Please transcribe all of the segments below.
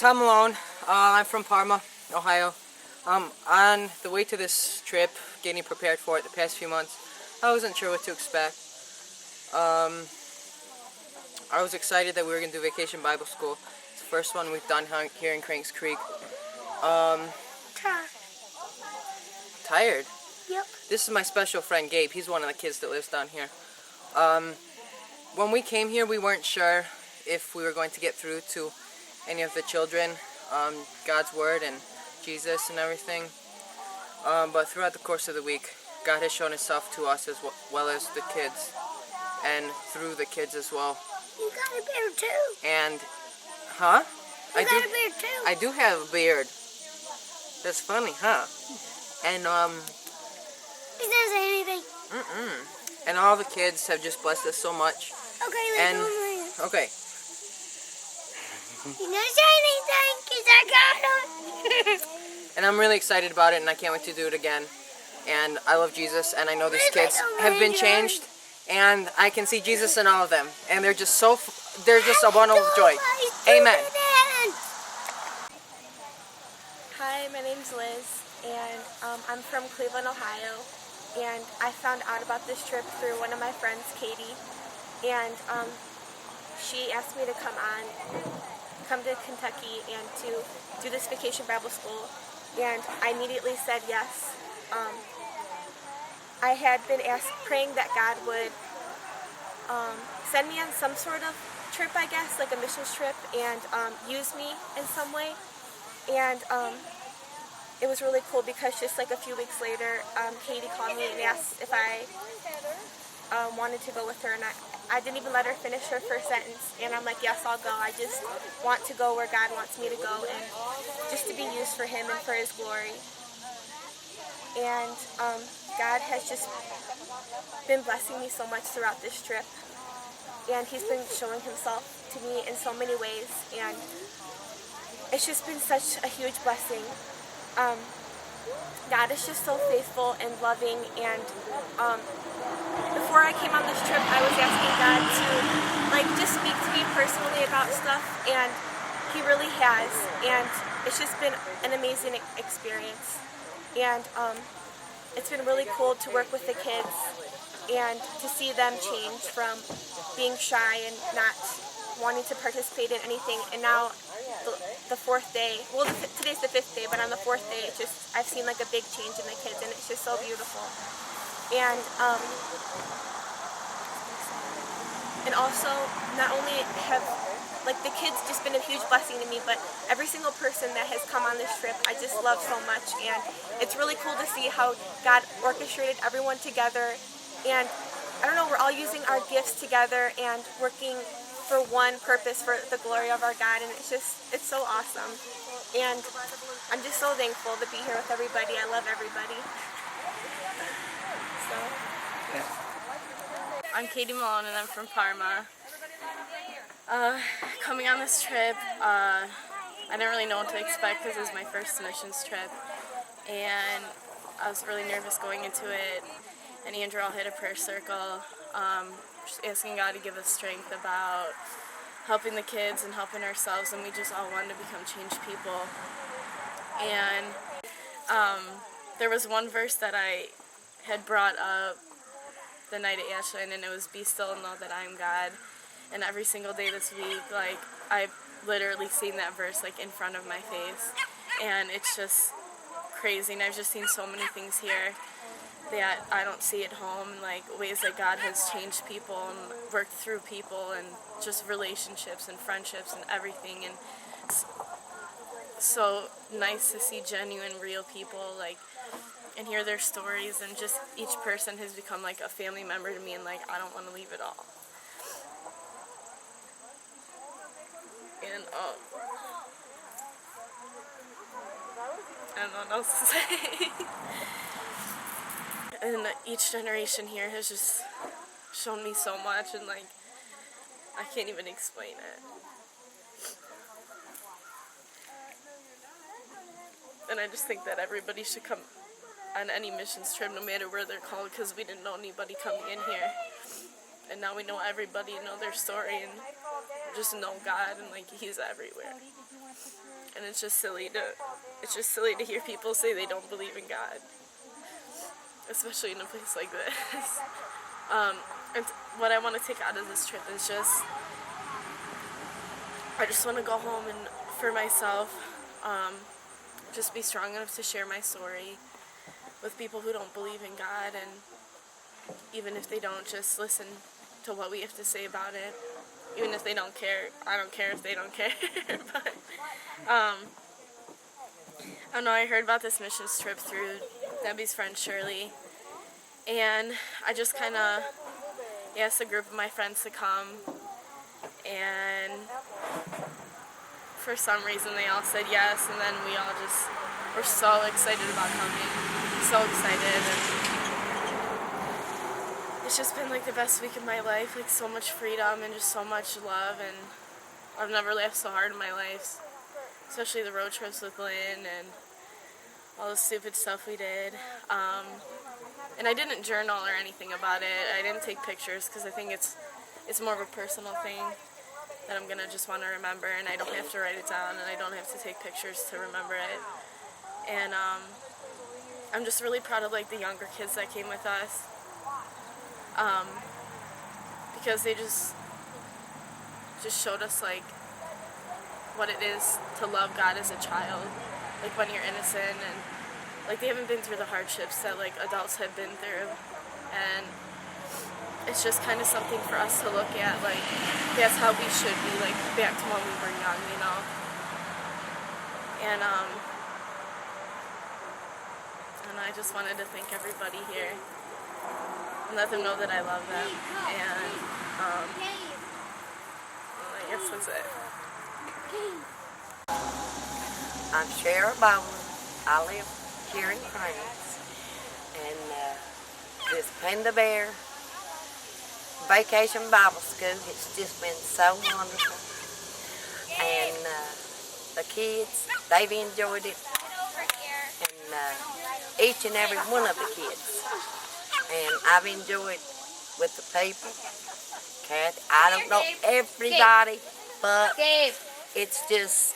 Tom Malone. I'm from Parma, Ohio. On the way to this trip, getting prepared for it the past few months, I wasn't sure what to expect. I was excited that we were going to do Vacation Bible School. It's the first one we've done here in Cranks Creek. Tired? Yep. This is my special friend Gabe. He's one of the kids that lives down here. When we came here, we weren't sure if we were going to get through to any of the children, God's Word and Jesus and everything. But throughout the course of the week, God has shown Himself to us as well as the kids, and through the kids as well. You got a beard too. And, huh? You got a beard too. I do have a beard. That's funny, huh? And, He doesn't say anything. And all the kids have just blessed us so much. Okay, let's go. Okay. He doesn't say anything because I got him. And I'm really excited about it, and I can't wait to do it again. And I love Jesus, and I know these kids have been changed, and I can see Jesus in all of them. And they're just a bundle of joy. Amen. Hi, my name's Liz, and I'm from Cleveland, Ohio. And I found out about this trip through one of my friends, Katie. And she asked me to come to Kentucky and to do this Vacation Bible School. And I immediately said yes. I had been praying that God would send me on some sort of trip, I guess, like a missions trip, and use me in some way. And it was really cool because just like a few weeks later, Katie called me and asked if I wanted to go with her, and I didn't even let her finish her first sentence, and I'm like, yes, I'll go. I just want to go where God wants me to go, and just to be used for Him and for His glory. And God has just been blessing me so much throughout this trip, and He's been showing Himself to me in so many ways, and it's just been such a huge blessing. God is just so faithful and loving, and before I came on this trip, I was asking God to just speak to me personally about stuff, and He really has, and it's just been an amazing experience. And it's been really cool to work with the kids and to see them change from being shy and not wanting to participate in anything, and now the fourth day, well, today's the fifth day, but on the fourth day, I've seen like a big change in the kids, and it's just so beautiful. And also, not only have the kids just been a huge blessing to me, but every single person that has come on this trip, I just love so much, and it's really cool to see how God orchestrated everyone together, and I don't know, we're all using our gifts together and working for one purpose, for the glory of our God, and it's so awesome. And I'm just so thankful to be here with everybody. I love everybody. So. I'm Katie Malone, and I'm from Parma. Coming on this trip, I didn't really know what to expect because it was my first missions trip, and I was really nervous going into it. And Andrew all hit a prayer circle, just asking God to give us strength about helping the kids and helping ourselves, and we just all wanted to become changed people. And there was one verse that I had brought up the night at Ashland, and it was, "Be still and know that I am God." And every single day this week, I've literally seen that verse in front of my face, and it's just crazy. And I've just seen so many things here that I don't see at home, ways that God has changed people and worked through people, and just relationships and friendships and everything. And it's so nice to see genuine, real people, and hear their stories, and just each person has become a family member to me, and I don't want to leave it all. And I don't know what else to say. And each generation here has just shown me so much, and I can't even explain it. And I just think that everybody should come on any missions trip, no matter where they're called, because we didn't know anybody coming in here. And now we know everybody and know their story, and just know God, and He's everywhere. and it's just silly to hear people say they don't believe in God, especially in a place like this. And what I want to take out of this trip is just, I just want to go home and for myself, just be strong enough to share my story with people who don't believe in God, and even if they don't, just listen to what we have to say about it. Even if they don't care, I don't care if they don't care. But I don't know, I heard about this missions trip through Debbie's friend Shirley, and I just kind of asked a group of my friends to come, and for some reason they all said yes, and then we all just were so excited about coming, so excited, and it's just been like the best week of my life, like so much freedom and just so much love, and I've never laughed so hard in my life, especially the road trips with Lynn and all the stupid stuff we did. And I didn't journal or anything about it. I didn't take pictures because I think it's more of a personal thing that I'm gonna just want to remember, and I don't have to write it down, and I don't have to take pictures to remember it. And I'm just really proud of like the younger kids that came with us, because they just showed us like what it is to love God as a child, like when you're innocent, and like they haven't been through the hardships that like adults have been through, and it's just kind of something for us to look at, like that's how we should be, like back to when we were young, you know. And I just wanted to thank everybody here and let them know that I love them, and well, I guess that's it. I'm Shara Bowman. I live here in France, and this Pandamania Vacation Bible School has just been so wonderful, and the kids, they've enjoyed it, and each and every one of the kids, and I've enjoyed with the people. Kathy, I don't know everybody, but it's just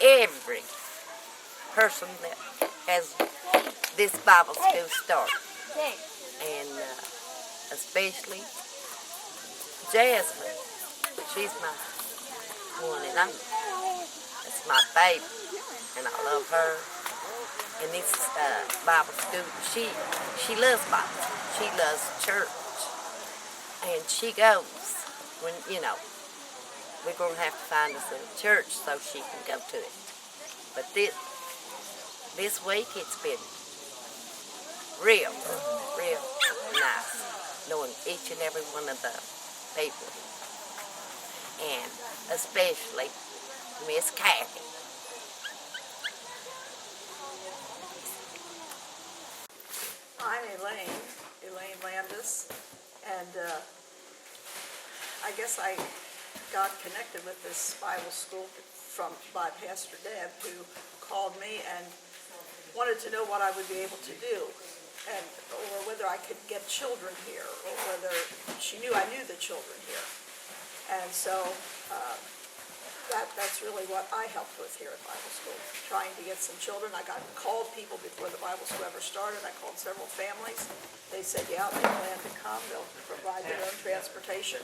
every person that has this Bible school started, and especially Jasmine. She's my one and only. That's my baby, and I love her. And this Bible school, she loves Bible. She loves church, and she goes when, you know, we're going to have to find us a church so she can go to it. But this week it's been real nice knowing each and every one of the people, and especially Miss Kathy. I'm Elaine Landis, and I guess I got connected with this Bible school by Pastor Deb, who called me and wanted to know what I would be able to do, or whether I could get children here, or whether she knew I knew the children here. And so that's really what I helped with here at Bible school, trying to get some children. I called people before the Bible school ever started. I called several families. They said, yeah, they plan to come. They'll provide their own transportation.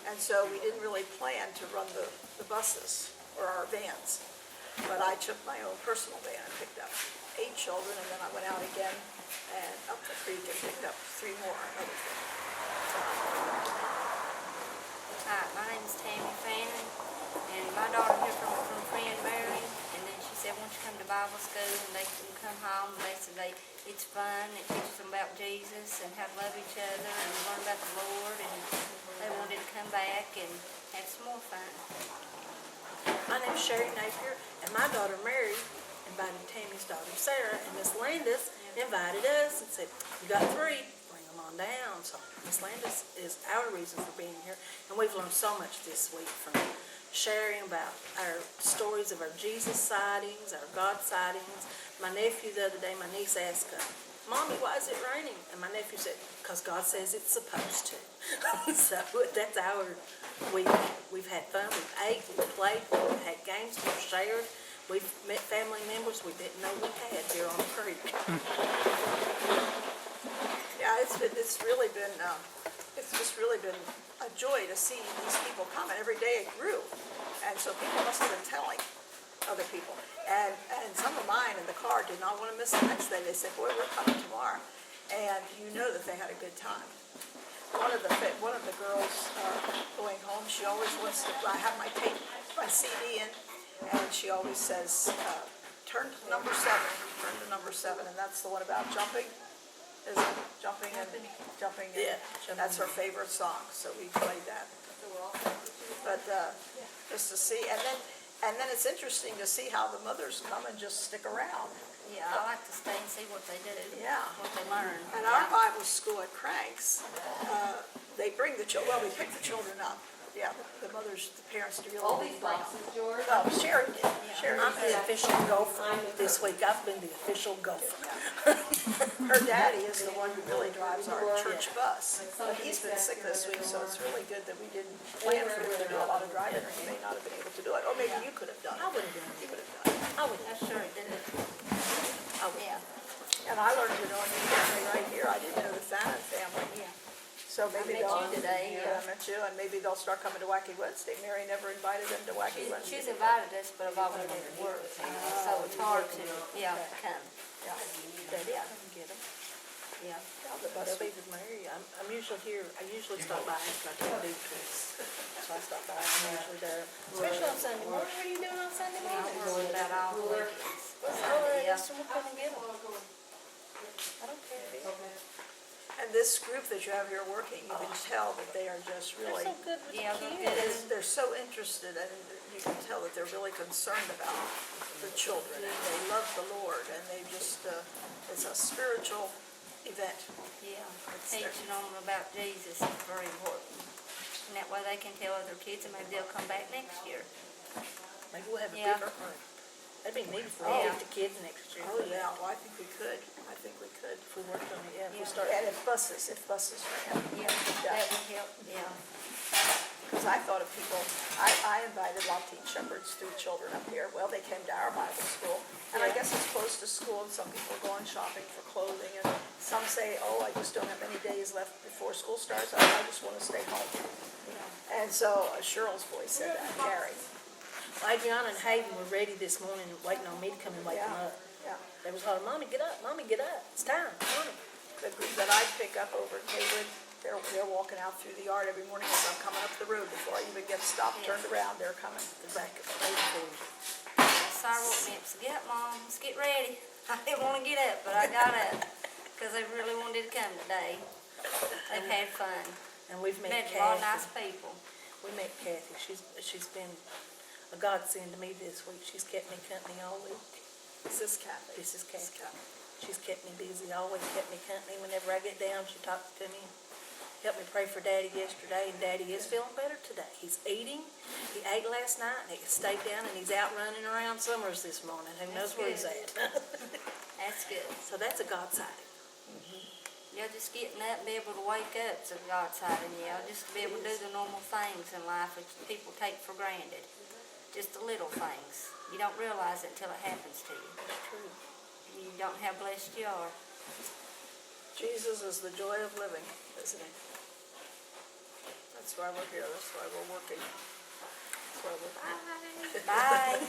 And so we didn't really plan to run the buses or our vans. But I took my own personal van and picked up 8 children, and then I went out again and up the creek and picked up 3 more. Hi, my name is Tammy Fanning, and my daughter here from a friend married, and then she said once you come to Bible school and they can come home, and they said it's fun, it teaches them about Jesus and how to love each other and learn about the Lord, and they wanted to come back and have some more fun. My name's Sherry Napier, and my daughter Mary invited Tammy's daughter Sarah, and Miss Landis invited us and said, you got 3, bring them on down. So Miss Landis is our reason for being here, and we've learned so much this week from sharing about our stories of our Jesus sightings, our God sightings. My nephew the other day, my niece asked, Mommy, why is it raining? And my nephew said, because God says it's supposed to. So that's our week. We've had fun, we've ate, we've played, we've had games, we've shared. we've met family members we didn't know we had here on the creek. Yeah, it's just really been a joy to see these people come, and every day it grew. And so people must have been telling other people. And some of mine in the car did not want to miss the next day. They said, boy, we're coming tomorrow. And you know that they had a good time. One of the girls going home, she always wants to, I have my tape, my CD in, and she always says, turn to number 7, and that's the one about jumping. Is it jumping and Yeah, that's her favorite song, so we played that. But just to see, and then it's interesting to see how the mothers come and just stick around. Yeah, I like to stay and see what they do. Yeah. What they learn. And our Bible school at Cranks, they bring the children, well, we pick the children up. Yeah, the mothers, the parents do really bring them. George. Oh, Sherry did. Sherry I'm the did. official gopher this week. I've been the official gopher. Her daddy is the one who really drives our church bus. But he's been sick this week, so it's really good that we didn't plan for him to do a lot of driving, or he may not have been able to do it. Or maybe you could have done it. I would have done it. You would have done it. I would I have. sure did it. Yeah. And I learned to know a new family right here. I didn't know the Fannin family. Yeah. So maybe met they'll. you today, Yeah, yeah. I met you, and maybe they'll start coming to Wacky Wednesday. Mary never invited them to Wacky Wednesday. She's invited us, but I've always been at work, so it's hard to, come. Yeah. Daddy, I can get them. Yeah. But Steve and Mary, I'm usually here, I usually stop by after I take do trips. So I stop by, I'm usually there, especially on Sunday morning. What are you doing on Sunday I morning? worry about all the weekends. Yeah. Yeah. We'll come and get them. I don't care. And this group that you have here working, you can tell that they are just They're really, so good with the Yeah, they're kids. good. they're so interested, and you can tell that they're really concerned about the children, and they love the Lord, and they just, it's a spiritual event. Yeah, teaching them about Jesus is very important. And that way they can tell other kids, and maybe they'll come back next year. Maybe we'll have a Yeah. bigger group. That'd be neat if we Yeah. had 50 kids next year. Oh, yeah, well, I think we could. If we worked on it, yeah, if we Yeah. start. And if buses ran. Yeah, that would help, yeah. Because I thought of people, I invited Latin shepherds through children up here. Well, they came to our Bible school. And I guess it's close to school, and some people are going shopping for clothing. And some say, oh, I just don't have many days left before school starts. I just want to stay home. And so Cheryl's voice said that, Gary. Adriana and Hayden were ready this morning, waiting on me to come and wake them Yeah, up. yeah. They was hollering, Mommy, get up, Mommy, get up. It's time, come on. The group that I pick up over at Haywood, they're walking out through the yard every morning as I'm coming up the road. Before I even get stopped, turned around, they're coming. The back of the baby. Sarah woke me up and said, get up, Mom, let's get ready. I didn't want to get up, but I got up, because they really wanted to come today. They've had fun. And we've met Met a lot of nice Kathy. people. We met Kathy. She's been a godsend to me this week. She's kept me company all week. This is Kathy. This is Kathy. She's kept me busy, always kept me company. Whenever I get down, she talks to me. Helped me pray for Daddy yesterday, and Daddy is feeling better today. He's eating. He ate last night, and he stayed down, and he's out running around Summers this morning. Who knows where he's at? That's good. So that's a God sighting. Yeah, just getting up and be able to wake up is a God sighting, yeah. Just to be able to do the normal things in life that people take for granted. Just the little things. You don't realize it until it happens to you. That's true. You don't know how blessed you are. Jesus is the joy of living, isn't he? That's why we're here. That's why we're working. That's why we're. Bye.